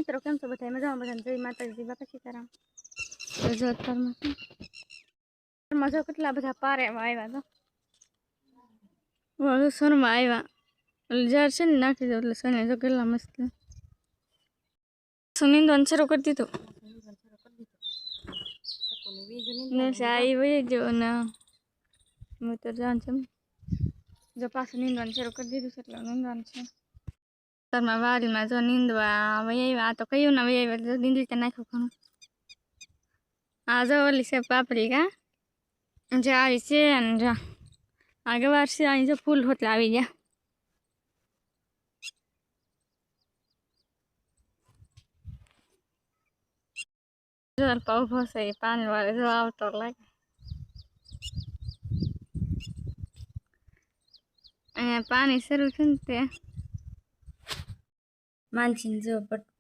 મિત્રો કેમ છો બધા મજામાં? બધાને જય માતાજી, બાપા સીતારામ. જો અત્યારમાં જો કેટલા બધા પારેમાં આવ્યા તો સરમાં આવ્યા એટલે જ્યારે છે ને નાખી દો એટલે સને જો કેટલા મસ્ત સુનિંદન શરૂ કરી દીધું ને સાઈ વહી ગયો ને હું તો જાણ છે જો પાછું નીંદવાનું શરૂ કરી દીધું છે એટલે નીંદવાનું છે તારમાં વાડીમાં જો નીંદવા વહી આવ્યા. આ તો કયું ના વહી આવ્યા નીંદી તો નાખ્યું ઘણું. આ જો ઓલી છે પાપડી કા જે આવી છે ને જા આગળ વાર છે અહીં જો ફૂલ હોતલા આવી ગયા. જો ઉભો છે પાણી વાળે જો આવતો લાગે. અહીંયા પાણી શરૂ થયું ને તે માનસીને જો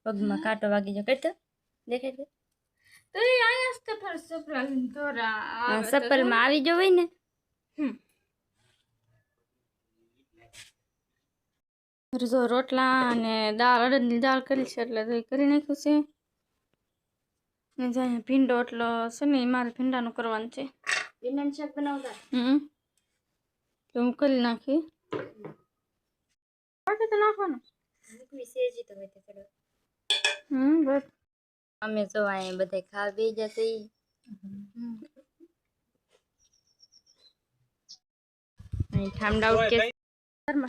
પગમાં કાંટો વાગી ગયો. કરતો દેખાય છે તો એ અહીંયા તો ફર સપલમાં આવી ગયો હોય ને. જો રોટલા અને દાળ અડદની દાળ કરી છે એટલે તો કરી નાખ્યું છે. ને જાય ભીંડો એટલો છે ને મારે ભીંડાનું કરવાનું છે. ભીંડાનું શાક બનાવતા તો હું કરી નાખી તો નાખવાનું બસ અમે જો અહીંયા બધા ખાવા બે જશે. ઠામડા ઉઠે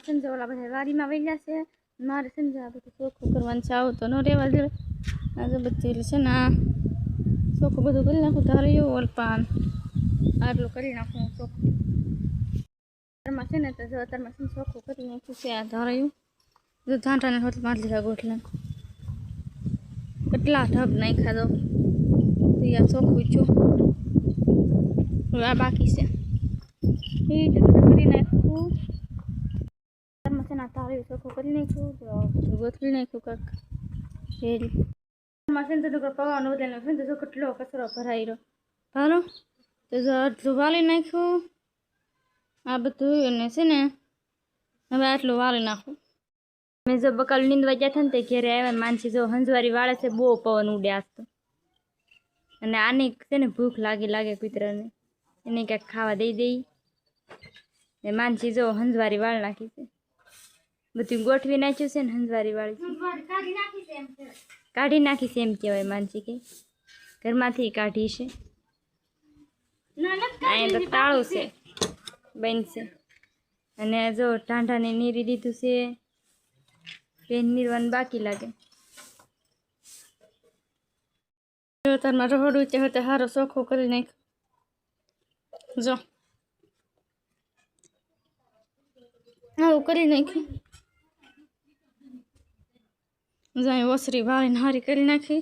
સંજોલા બધા વાડીમાં વહી જશે. મારે સંજોવા બધું ચોખ્ખું કરવાનું છે. આવું તો ન રહેવા દે. આજે બધું છે ને ચોખ્ખું બધું કરી નાખું. ધાર્યું ઓલપાન આટલું કરી નાખું ચોખ્ખું. ઘરમાં છે ને તો જો અત્યારમાં છે ચોખ્ખું કરી નાખ્યું છે. આ ધાર્યું જો ધાંટાને હોટલ મારી લીધા ગોઠલા કેટલા ઢબ નાખ્યા દો તો યા ચોખ્ખું છું. આ બાકી છે એ કરી નાખું. તારી ચોખ્ખું કરી નાખ્યું ગોથળી નાખ્યું કાંક મશીન તો પવાનો બદલે તો કેટલો કચરો ભરાઈ રહ્યો હાલો તો જો આટલું વાળી નાખ્યું. આ બધું એને છે ને હવે આટલું વાળી નાખું. મેં જો બકાલું નીંદવા ગયા હતા ને તે ઘેરે આવ્યા માનસી જો હંજવારી વાળે છે બહુ પવન ઉડે આસતો અને આની છે ને ભૂખ લાગે કૂતરાને એને ક્યાંક ખાવા દઈ દઈ. માનસી જો હંજવારી વાળ નાખી છે બધું ગોઠવી નાખ્યું છે ને હંજવારી વાળી કાઢી નાખી છે એમ કહેવાય. માનસી કે ઘરમાંથી કાઢી છે. અહીંયા તો તાળું છે બનશે અને જો ટાંઢાને નીરી દીધું છે. પેન નીરવાનું બાકી લાગે. જો તારમાં રહોડું તે હોતે સારો ચોખ્ખો કરી નાખ. જો આવું કરી નાખ્યું. જાય ઓસરી વાળીને હારી કરી નાખી.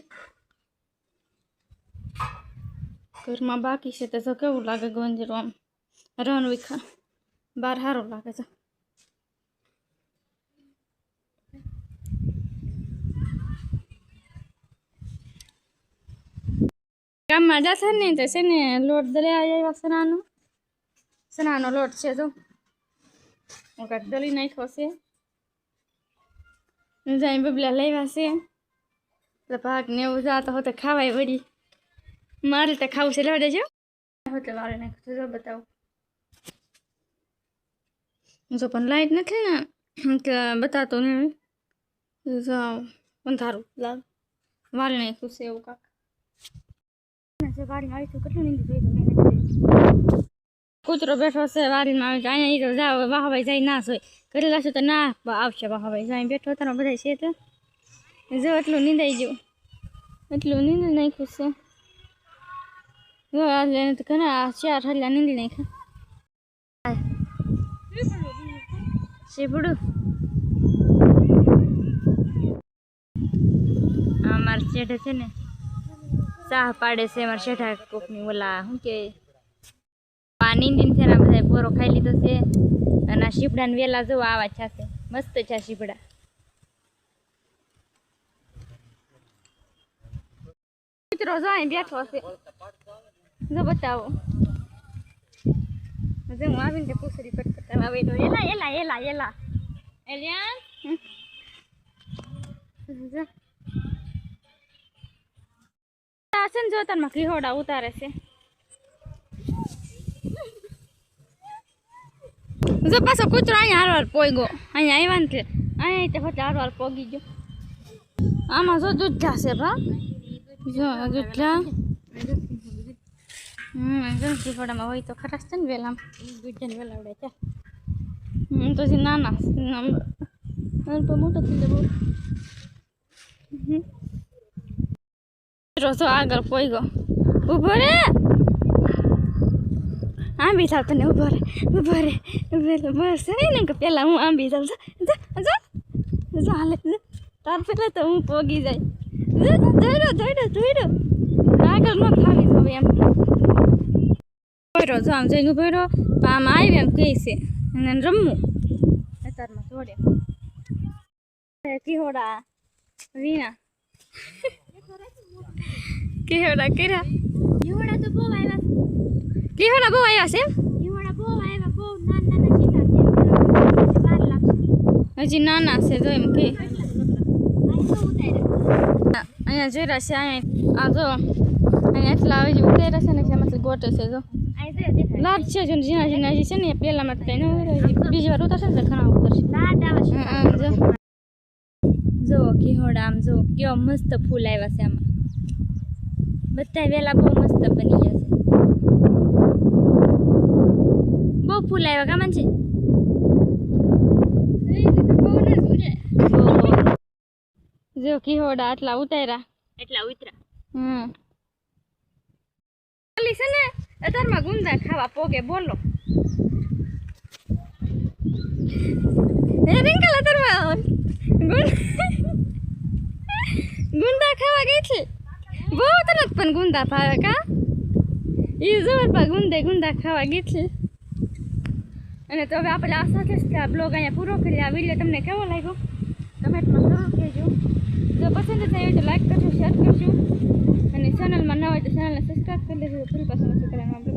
ઘરમાં બાકી છે તો જો કેવું લાગે ગંજરું આમ રન વિખા બહાર સારું લાગે છે. ગામમાં જતા ને તો છે ને લોટ દલે આવ્યા સનાનો લોટ છે જો હું કાંઈક દલી નાખ્યો છે. જાય બબલા લેવા છે એટલે ભાગ ને એવું જાતો હોતો ખાવાય વળી મારે તો ખાવું છે. લેવા દેજો હોતે વારે નાખ્યું જો બતાવું જો પણ લાઈટ નથી ને એટલે બતાતો નહીં. જાઓ અંધારું લાગ વારે નાખ્યું છે એવું કાંક વાડીમાં આવીશું કેટલું નીંદી જોઈ કૂતરો બેઠો છે વાડીમાં આવે અહીંયા ઈ તો જાવ વાહવાઈ જાય ના સોય કરી લાશું તો ના આવશે વાહવાઈ જાય બેઠો તારા બધા છે તો જો એટલું નીંદાઈ ગયું એટલું નીંદી નાખ્યું છે. જો આજે તો ઘણા 4 હલ્યા નીંદી નાખ્યા. શીપડું અમારે શેઠે છે ને સાહ પાડે છે. અમારે શેઠા કોકની ઓલા શું કે પાણી છે ને બધા પોરો ખાઈ લીધો છે અને આ શીપડાને વેલા જો આવા છે મસ્ત છે શીપડા. મિત્રો જો અહીં બેઠો છે જો બતાવો જો હું આવીને તે પૂછડી કટ કરતા આવે તો એલા એલા એલા એલા એલિયન આ છે ને જો તારમાં ઘીહોડા ઉતારે છે જો પાછો કૂતરો અહીંયા હારવાર પોઈ અહીંયા આવ્યા ને અહીંયા તે પછી હારવાર પોગી ગયો આમાં જો દૂધા છે ભા જો દૂધા ઘીહોડામાં હોય તો ખરાશ છે ને વેલામાં દૂધને વેલાવડે છે તો જે નાના તો મોટો થઈ જાય બહુ આગળ પોઈ ગયો ઉભો રે આંબી થાવ તને ઉભો રે બસ ને કે પેલા હું આંબી થાવ જો હાલે તાર પેલા તો હું પોગી જાય ધોઈડો આગળ ન ખાવી હવે એમ ભર્યો જો આમ જઈને ભર્યો આમ આવી એમ કહે છે અને રમવું અત્યારમાં જોડે ઘીહોડા વીણા ઘીહોડા કર્યા ઘીહોડા તો બહુ આવ્યા ઘીહોડા બહુ આવ્યા છે ઘીહોડા બહુ આવ્યા બહુ નાના સીધા છે 12 લાખ હજી નાના છે જો એમ કે અહીંયા જોઈ છે અહીંયા આ જો અહીંયા એટલા હજી ઉતર્યા છે ને એમાંથી ગોટે છે જો લાટ છે જો ઝીણા છે ને પેલામાં કઈ ન બીજી વાર ઉતરશે ને ઘણા ઉતરશે જો ઘીહોડા આમ જો કેવા મસ્ત ફૂલ આવ્યા છે આમાં બધા વેલા બહુ મસ્ત બની ગયા છે બહુ ફૂલ આવ્યા કામન છે જો ઘીહોડા આટલા ઉતાર્યા એટલા ઉતર્યા છે ને અત્યારમાં ગુંદા ખાવા પોગે બોલો રિંકલ અત્યારમાં ગુંદા ખાવા ગઈ છે બહુ તરત પણ ગુંદા ભાવે કા એ જોર પર ગુંદા ખાવા ગઈ છે અને તો હવે આપણે આ સાથે જ બ્લોગ અહીંયા પૂરો કરીએ આ વિડીયો તમને કેવો લાગ્યો કમેન્ટમાં જરૂર કહેજો જો પસંદ થાય તો લાઈક કરજો શેર કરજો અને ચેનલમાં ન હોય તો ચેનલને સબસ્ક્રાઈબ કરી લેજો ફૂલ પસંદ કરવાનું